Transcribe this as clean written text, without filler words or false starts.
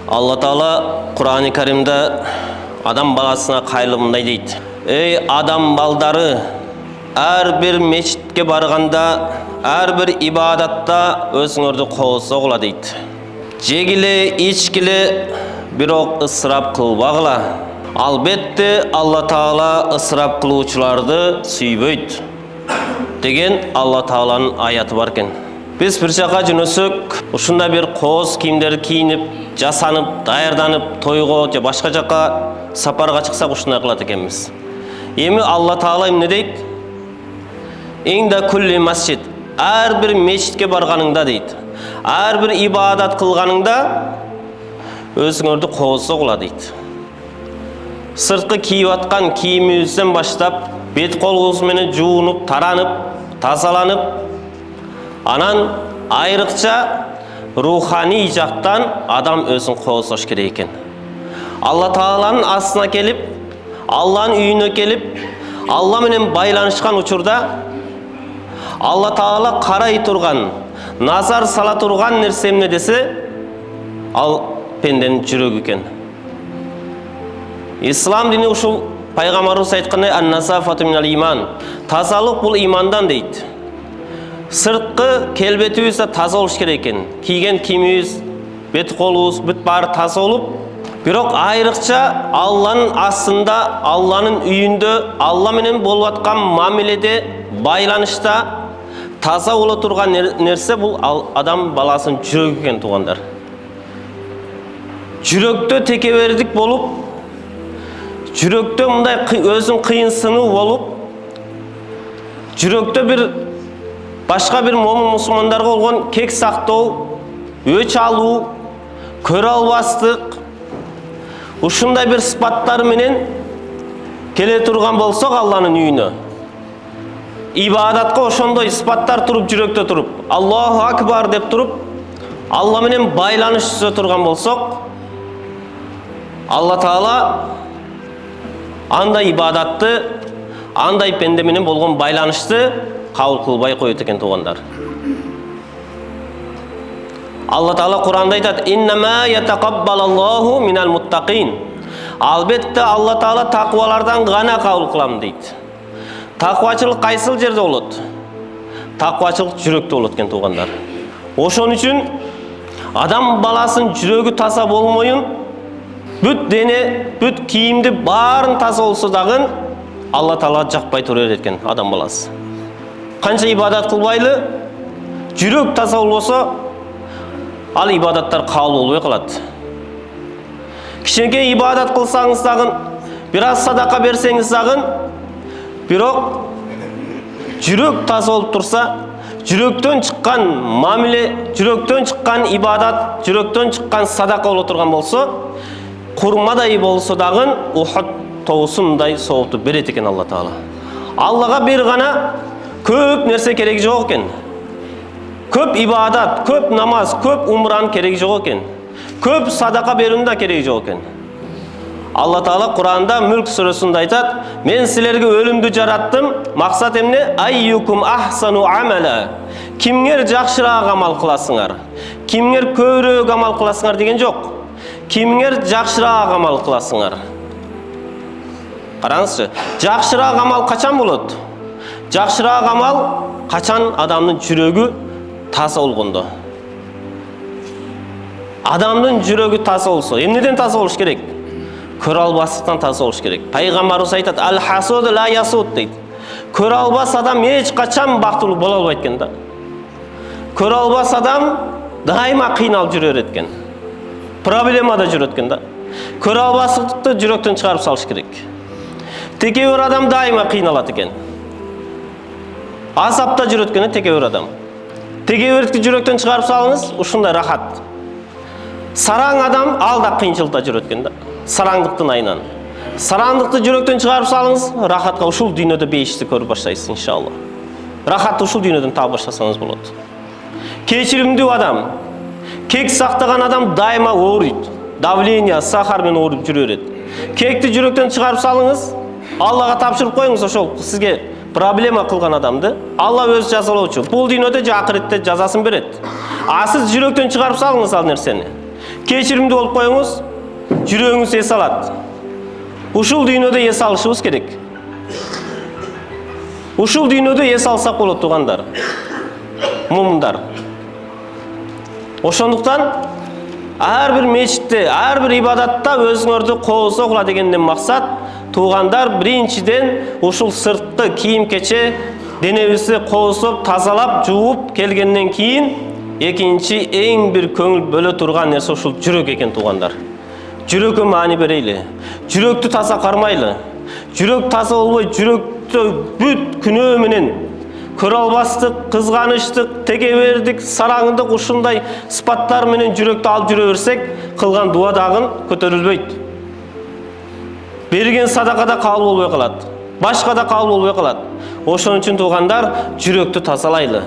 Алла Таала Кур'ан-ы Каримде адам баласына кайрылып мындай дейт: "Ey адам балдары, ар бир мечитке барганда, ар бир ибадатта өзүңөрдү коосо кыла" дейт. Жегиле, ичкиле, бирок ысырап кылбагыла. Албетте Алла Таала ысырап кылуучуларды сүйбөйт деген Алла Тааланын аяты бар экен. Biz bir жака жөнөсөк, ушунда бир кооз кийимдерди кийинип, жасанып, даярданып, тойго же башка жака сапарга чыксак ушундай кылат экенбиз. Эми Алла Таала эмне дейт? Инда кулли масжид, ар бир мечитке барганыңда дейт. Ар бир ибадат кылганыңда өзүңөрдү коосо кыла дейт. Сырткы кийип аткан кийимибизден баштап, бет колубуз менен жуунуп, таранып, тазаланып, анан айрыкча руханий жактан адам өзүн коосош керек экен. Алла Тааланын астына келип, Алланын үйүнө келип, Алла менен байланышкан учурда Алла Таала карай турган, назар сала турган нерсе эмне десе, ал пенденин жүрөгү экен. Ислам дини ушул пайгамбарыбыз айткандай ан-насафату минал иман. Тазалык бул имандан дейт. Сырткы келбетибиз да таза болуш керек экен. Кийген кийимибиз, бет колубуз бүт баары таза болуп, бирок айрыкча Алланын астында, Алланын үйүндө, Алла менен болуп аткан мамиледе, байланышта таза боло турган нерсе бул адам баласынын жүрөгү экен, туугандар. Жүрөктө текебердик болуп, жүрөктө мындай өзүн кыйынсынуу болуп, жүрөктө бир башка бир момун мусулмандарга болгон кек сактоо, өч алуу, көрө албастык, ушундай бир сыпаттар менен келе турган болсок Алланын үйүнө, ибадатка ошондой сыпаттар туруп, жүрөктө туруп, Аллаху акбар деп туруп, Алла менен байланыш түзө турган болсок, Алла Таала андай ибадатты, андай пенде менен болгон байланышты кабыл кылбай коет экен, туугандар. Алла Таала Кур'анда айтат: "Иннама ятакаббалаллаху минал муттакин." Албетте Алла Таала таквалардан гана кабыл кылам дейт. Таквачылык кайсыл жерде болот? Таквачылык жүрөктө болот экен, туугандар. Ошон үчүн адам баласынын жүрөгү таза болмоюн, бүт дене, бүт кийимди баарын таза болсо дагы Алла Таала жакпай тура берет экен адам баласы. Канча ибадат кылбайлы, жүрөк таза болбосо, ал ибадаттар кабыл болбой калат. Кичинекей ибадат кылсаңыз дагы, бир аз садака берсеңиз дагы, бирок жүрөк таза болуп турса, жүрөктөн чыккан мамиле, жүрөктөн чыккан ибадат, жүрөктөн чыккан садака боло турган болсо, курмадай болсо дагы Ухуд тоосундай соопту берет экен Алла Таала. Аллага бир гана көп нерсе кереги жок экен. Көп ибадат, көп намаз, көп умран кереги жок экен. Көп садака берүүнүн да кереги жок экен. Алла Таала Кур'анда Мүлк сүрөсүндө айтат: "Мен силерге өлүмдү жараттым, максат эмне? Айюкум ахсану амала." Кимгер жакшыраак амал кыласыңар? Кимгер көбүрөөк амал кыласыңар деген жок. Кимгер жакшыраак амал кыласыңар? Караңызчы, жакшыраак амал качан болот? Жакшыраак амал качан адамдын жүрөгү таза болгондо. Адамдын жүрөгү таза болсо, эмнеден таза болуш керек? Көрө албастыктан таза болуш керек. Пайгамбарыбыз айтат: "Ал-хасуд ла ясуд" дейт. Көрө албас адам эч качан бактылуу боло албайт экен да. Көрө албас адам дайыма кыйналып жүрө берет экен. Проблемада жүрөт экен да. Көрө албастыкты жүрөктөн чыгарып салыш керек. Текебер адам дайыма кыйналат экен. Азапта жүрөт экен текебер адам. Текебердикти жүрөктөн чыгарып салыңыз, ушундай рахат. Сараң адам ал да кыйынчылыкта жүрөт экен да. Сараңдыктын айынан. Сараңдыкты жүрөктөн чыгарып салыңыз, рахатка ушул дүйнөдө бейишти көрүп баштайсыз иншалла. Рахатты ушул дүйнөдөн таап баштасаңыз болот. Кечиримдүү адам, кек сактаган адам дайыма ооруйт. Давление, сахар менен ооруп жүрө берет. Кекти жүрөктөн чыгарып салыңыз, Аллага тапшырып коюңуз, ошол сизге проблема кылган адамды Алла өзү жазалоочу. Бул дүйнөдө же акыретте жазасын берет. А сиз жүрөктөн чыгарып салыңыз ал нерсени. Кечиримдүү болуп коюңуз, жүрөгүңүз эс алат. Ушул дүйнөдө эс алышыбыз керек. Ушул дүйнөдө эс алсак болот туугандар. Мумундар. Ошондуктан ар бир мечитте, ар бир ибадатта өзүңөрдү коозо кыла дегенден максат туугандар биринчиден ушул сырткы кийим-кече денебизди коозоп, тазалап, жууп келгенден кийин экинчи эң бир көңүл бөлө турган нерсе ушул жүрөк экен туугандар. Жүрөккө маани берейли. Жүрөктү таза кармайлы. Жүрөк таза болбой, жүрөктө бүт күнөө менен көрө албастык, кызганычтык, тегебердик, сараңдык ушундай сыпаттар менен жүрөктү алып жүрө берсек, кылган дуа дагы көтөрүлбөйт. Берген садака да кабыл болбой калат. Башка да кабыл болбой калат. Ошон үчүн туугандар, жүрөктү тазалайлы.